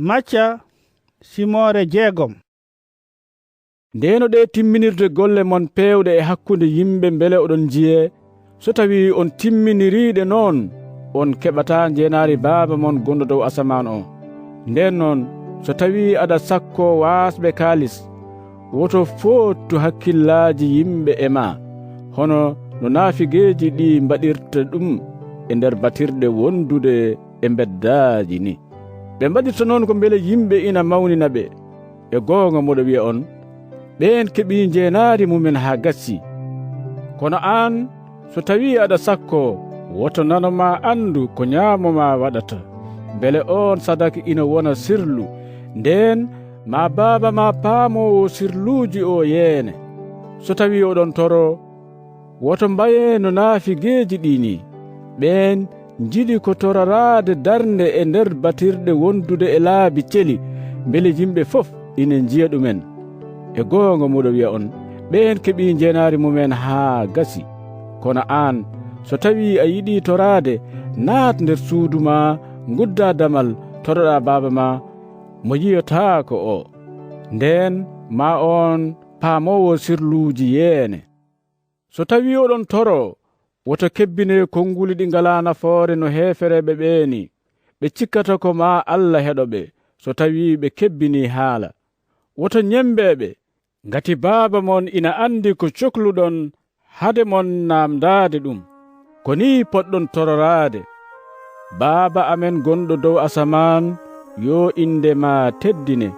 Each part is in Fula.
Macca simore jeegom. Ndeno ɗe timminirde golle mon pewɗe e hakkunde yimɓe bele oɗon jiye, so tawi on timminiriɗe noon, on keɓata jeenaari Baaba mon gonɗo dow asaman o. Nden noon so tawi aɗa sakko wasɓe kaalis, woto foottu hakkillaji yimɓe e ma, hono no naafigeji ɗi mbaɗirta ɗum e nder batirɗe wondude e beddaji ni. Ɓe mbaɗirta noon ko beele yimɓe ina mawnina ɓe. E goonga moɗo wiya on, ɓen keɓi jeenaari mumen ha gassi. Kono an so tawi aɗa sakko, woto nanoma andu ko ñaamoma waɗata, beele on sadaka ina wona sirlu, nden ma Baaba ma paamowo sirluji o yeene. So tawi oɗon toro, woto mbaye no naafigeji ɗini, ɓen jiɗi ko tororade darnde e nder batirɗe wondude e laabi celi, beele yimɓe fof ina jiya ɗumen. E goonga muɗo wiya on, ɓen keɓi jeenaari mumen haa gasi. Kono an so tawi a yiɗi torade, naat nder suudu ma, gudda damal, toroɗa Baaba ma mo yiyata ko o, nden ma on paamowo sirluji yeene. So tawi oɗon toro, woto kebbine konnguli ɗi ngala nafoore no heefereɓe ɓeeni, ɓe cikkata ko ma Allah heɗoɓe, so tawi ɓe kebbini haala. Woto ñembeɓe, ngati Baaba mon ina andi ko cohluɗon hade mon namdade ɗum. Ko ni poɗɗon tororade: Baaba amen gonɗo dow asaman, yo inde ma teddine,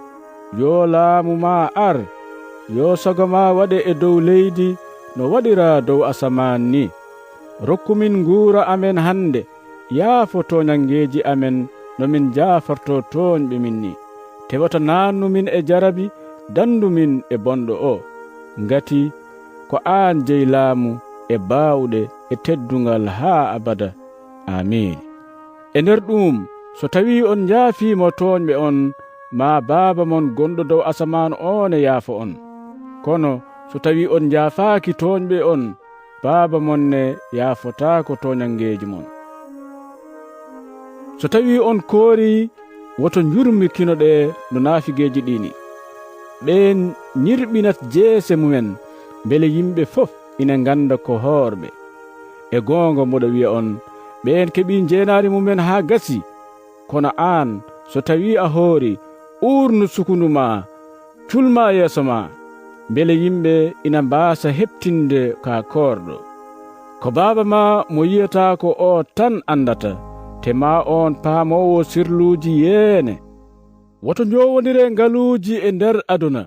yo laamu ma ar, yo sago ma waɗe e dow leydi no waɗira dow asaman ni. Rokkumin nguura amen hande, yaafo toñangeji amen no min jaaforto toñɓe min ni. Tewata nannumin e jarabi, dandumin e bonɗo o, ngati ko an jeyi laamu e baawɗe e teddungal haa abada. Amin. E nder ɗum, so tawi on jaafimo toñɓe on, ma Baaba mon gonɗo dow asaman on e yaafo on. Kono so tawi on jaafaaki toñɓe on, Baaba mon ne yaafotako toñangeji mon. So tawi on koori, woto jurmikinoɗe no naafigeji ɗini. Ɓen ñirɓinat jeese mumen, beele yimɓe fof ina ganda ko hoorɓe. E goonga moɗo wiya on, ɓen keɓi jeenaari mumen haa gasi. Kono an so tawi a hoori, uurnu sukunu ma, culma yeeso ma, beele yimɓe ina mbaasa heɓtinde ka koorɗo. Ko Baaba ma mo yiyata ko o tan andata, te ma on paamowo sirluji yeene. Woto jowodire ngaluuji e nder aduna,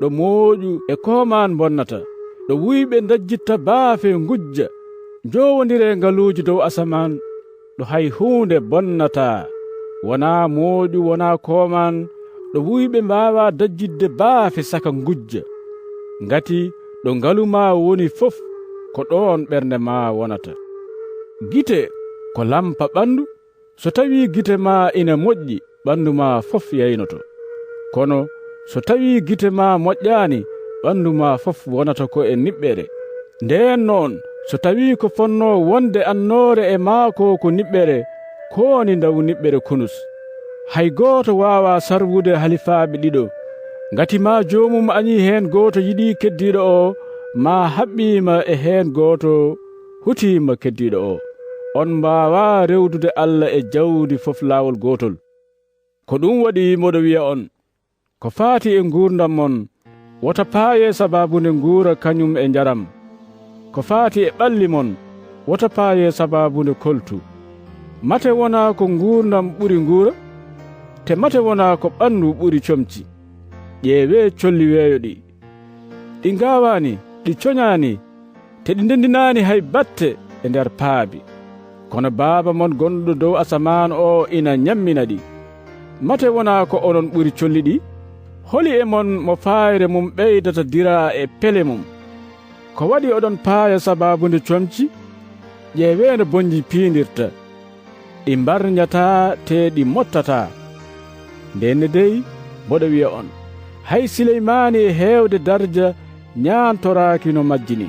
ɗo mooƴu e koman bonnata, ɗo wuyɓe dajjitta baafe ngujja. Jowodire ngaluuji dow asaman, ɗo hay hunde bonnata, wona mooƴu wona koman, ɗo wuyɓe mbawa dajjidde baafe saka ngujja. Ngati ɗo ngalu ma woni fof, ko ɗon ɓernde ma wonata. Gite ko lampa ɓandu, so tawi gite ma ina moƴƴi, ɓandu ma fof yaynoto. Kono so tawi gite ma moƴƴani, ɓandu ma fof wonata ko e niɓɓere. Nden noon so tawi ko fonno wonde annoore e maako ko niɓɓere, koni ndaw niɓɓere kunus. Hay goto wawa sarwude halifaaɓe ɗiɗo, ngati ma jomum añi hen goto yiɗi keddiɗo o, ma haɓɓima e hen goto hutima keddiɗo o. On mbawa rewdude Allah e jawdi fof lawol gotol. Ko ɗum waɗi moɗo wiya on, ko faati e gurdam mon, wota paaye sababude nguura kañum e jaram. Ko faati e ɓalli mon, wota paaye sababude koltu. Mate wona ko gurdam ɓuri nguura, te mate wona ko ɓandu ɓuri comci. ƴeewe colli weeyo ɗi, ɗi ngawani, ɗi coñani, te ɗi ndendinani hay batte e nder paabi. Kono Baaba mon gonɗo dow asaman o ina ñammina ɗi. Mate wona ko onon ɓuri colli ɗi? Holi e mon mo fayre mum ɓeydata dira e pele mum. Ko waɗi oɗon paaya sababude comci? ƴeewe no bonji piindirta, ɗi mbarñata te ɗi mottata. Ndenne dey mboɗo wiya on, hay Sileymani e heewde darja ñaantoraaki no majjini.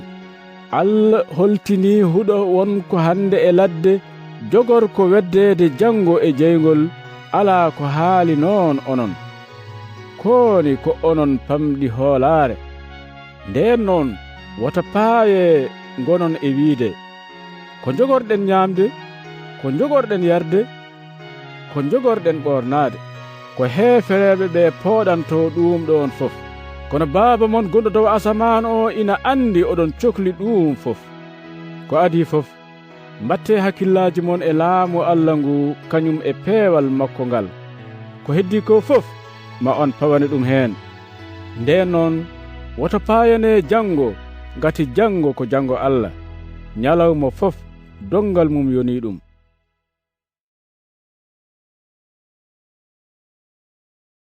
Allah holtini huɗo wonko hande e ladde, jogor ko weddede janngo e jeygol, ala ko haali noon onon koni ko onon pamɗi hoolaare nden noon wota paaye gonon e wiide ko jogorɗen ñaamde ko jogorɗen yarde ko jogorɗen ɓornaade ko heefereɓe ɓe pooɗanto ɗum ɗon fof kono baaba mon gonɗo dow asaman o ina andi oɗon cohli ɗum fof ko adi fof mbatte hakkillaji mon e laamu Allah ngu kañum e peewal makko ngal ko heddi ko fof ma on pawane ɗum heen nden noon woto paayane janngo ngati janngo ko janngo Allah ñalawma fof dongal mum yoni ɗum